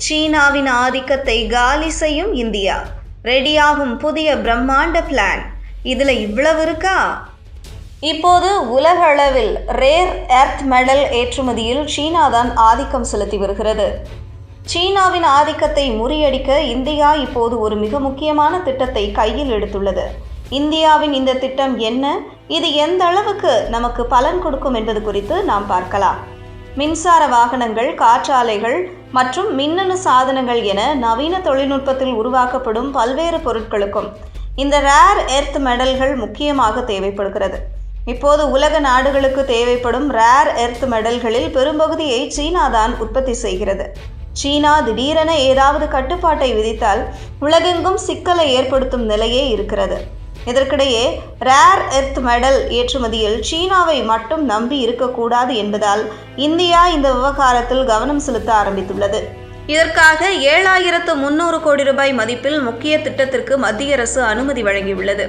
சீனாவின் ஆதிக்கத்தை காலி செய்யும் இந்தியா. ரெடியாகும் புதிய பிரம்மாண்ட பிளான். இதுல இவ்வளவு இருக்கா? இப்போது உலக அளவில் ரேர் எர்த் மெடல் ஏற்றுமதியில் சீனா தான் ஆதிக்கம் செலுத்தி வருகிறது. சீனாவின் ஆதிக்கத்தை முறியடிக்க இந்தியா இப்போது ஒரு மிக முக்கியமான திட்டத்தை கையில் எடுத்துள்ளது. இந்தியாவின் இந்த திட்டம் என்ன? இது எந்த அளவுக்கு நமக்கு பலன் கொடுக்கும் என்பது குறித்து நாம் பார்க்கலாம். மின்சார வாகனங்கள், காற்றாலைகள் மற்றும் மின்னணு சாதனங்கள் என நவீன தொழில்நுட்பத்தில் உருவாக்கப்படும் பல்வேறு பொருட்களுக்கும் இந்த ரேர் எர்த் மெடல்கள் முக்கியமாக தேவைப்படுகிறது. இப்போது உலக நாடுகளுக்கு தேவைப்படும் ரேர் எர்த் மெடல்களில் பெரும்பகுதியை சீனா தான் உற்பத்தி செய்கிறது. சீனா திடீரென ஏதாவது கட்டுப்பாட்டை விதித்தால் உலகெங்கும் சிக்கலை ஏற்படுத்தும் நிலையே இருக்கிறது. இதற்கிடையே ரேர் எர்த் மெடல் ஏற்றுமதியில் சீனாவை மட்டும் நம்பி இருக்கக்கூடாது என்பதால் இந்தியா இந்த விவகாரத்தில் கவனம் செலுத்த ஆரம்பித்துள்ளது. இதற்காக 7,300 கோடி ரூபாய் மதிப்பில் முக்கிய திட்டத்திற்கு மத்திய அரசு அனுமதி வழங்கியுள்ளது.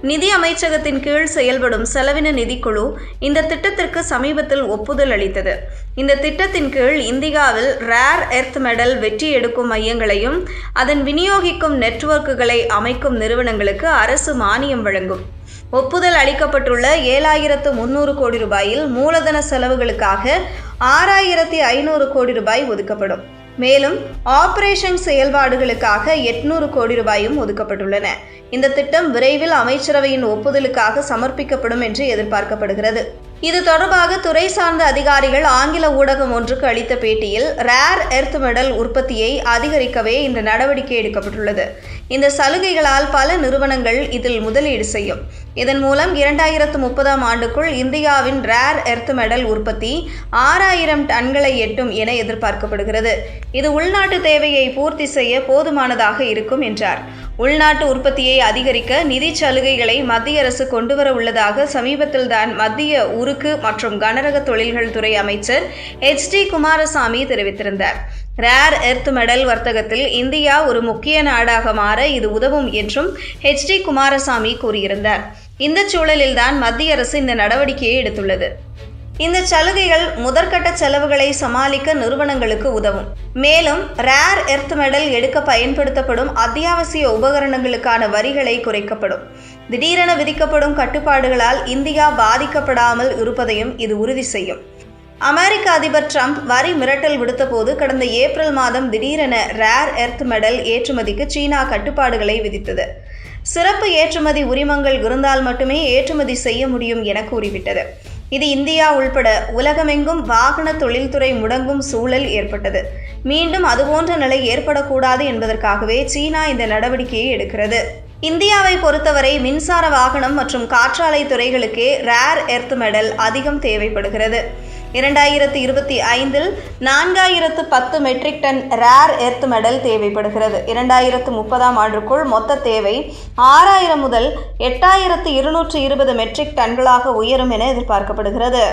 நிதி அமைச்சகத்தின் கீழ் செயல்படும் செலவின நிதிக்குழு இந்த திட்டத்திற்கு சமீபத்தில் ஒப்புதல் அளித்தது. இந்த திட்டத்தின் கீழ் இந்தியாவில் ரேர் எர்த் மெடல் வெற்றி எடுக்கும் மையங்களையும் அதன் விநியோகிக்கும் நெட்வொர்க்குகளை அமைக்கும் நிறுவனங்களுக்கு அரசு மானியம் வழங்கும். ஒப்புதல் அளிக்கப்பட்டுள்ள 7,300 கோடி ரூபாயில் மூலதன செலவுகளுக்காக 6,500 கோடி ரூபாய் ஒதுக்கப்படும். மேலும் ஆபரேஷன் செயல்பாடுகளுக்காக 800 கோடி ரூபாயும் ஒதுக்கப்பட்டுள்ளன. இந்த திட்டம் விரைவில் அமைச்சரவையின் ஒப்புதலுக்காக சமர்ப்பிக்கப்படும் என்று எதிர்பார்க்கப்படுகிறது. இது தொடர்பாக துறை சார்ந்த அதிகாரிகள் ஆங்கில ஊடகம் ஒன்றுக்கு அளித்த பேட்டியில் ரேர் எர்த் மெடல் உற்பத்தியை அதிகரிக்கவே இந்த நடவடிக்கை எடுக்கப்பட்டுள்ளது. இந்த சலுகைகளால் பல நிறுவனங்கள் இதில் முதலீடு செய்யும். இதன் மூலம் 2030ஆம் ஆண்டுக்குள் இந்தியாவின் ரேர் எர்த் மெடல் உற்பத்தி 6,000 டன்களை எட்டும் என எதிர்பார்க்கப்படுகிறது. இது உள்நாட்டு தேவையை பூர்த்தி செய்ய போதுமானதாக இருக்கும் என்றார். உள்நாட்டு உற்பத்தியை அதிகரிக்க நிதி சலுகைகளை மத்திய அரசு கொண்டுவர உள்ளதாக சமீபத்தில் தான் மத்திய உருக்கு மற்றும் கனரக தொழில்கள் துறை அமைச்சர் HD குமாரசாமி தெரிவித்திருந்தார். ரேர் எர்த் மெடல் வர்த்தகத்தில் இந்தியா ஒரு முக்கிய நாடாக மாற இது உதவும் என்றும் HD குமாரசாமி கூறியிருந்தார். இந்த சூழலில்தான் மத்திய அரசு இந்த நடவடிக்கையை எடுத்துள்ளது. இந்த சலுகைகள் முதற்கட்ட செலவுகளை சமாளிக்க நிறுவனங்களுக்கு உதவும். மேலும் ரேர் எர்த் மெடல் எடுக்க பயன்படுத்தப்படும் அத்தியாவசிய உபகரணங்களுக்கான வரிகளை குறைக்கப்படும். திடீரென விதிக்கப்படும் கட்டுப்பாடுகளால் இந்தியா பாதிக்கப்படாமல் இருப்பதையும் இது உறுதி செய்யும். அமெரிக்க அதிபர் ட்ரம்ப் வரி மிரட்டல் விடுத்தபோது கடந்த ஏப்ரல் மாதம் திடீரென ரேர் எர்த் மெடல் ஏற்றுமதிக்கு சீனா கட்டுப்பாடுகளை விதித்தது. சிறப்பு ஏற்றுமதி உரிமங்கள் இருந்தால் மட்டுமே ஏற்றுமதி செய்ய முடியும் என கூறிவிட்டது. இது இந்தியா உள்பட உலகமெங்கும் வாகன தொழில்துறை முடங்கும் சூழல் ஏற்பட்டது. மீண்டும் அதுபோன்ற நிலை ஏற்படக்கூடாது என்பதற்காகவே சீனா இந்த நடவடிக்கையை எடுக்கிறது. இந்தியாவை பொறுத்தவரை மின்சார வாகனம் மற்றும் காற்றாலை துறைகளுக்கே ரேர் எர்த் மெடல் அதிகம் தேவைப்படுகிறது. 2025இல் 4,010 metric ton rare earth metal தேவைப்படுகிறது. 2030ஆம் ஆண்டுக்குள் மொத்த தேவை 6,000 முதல் 8,220 மெட்ரிக் டன்களாக உயரும் என எதிர்பார்க்கப்படுகிறது.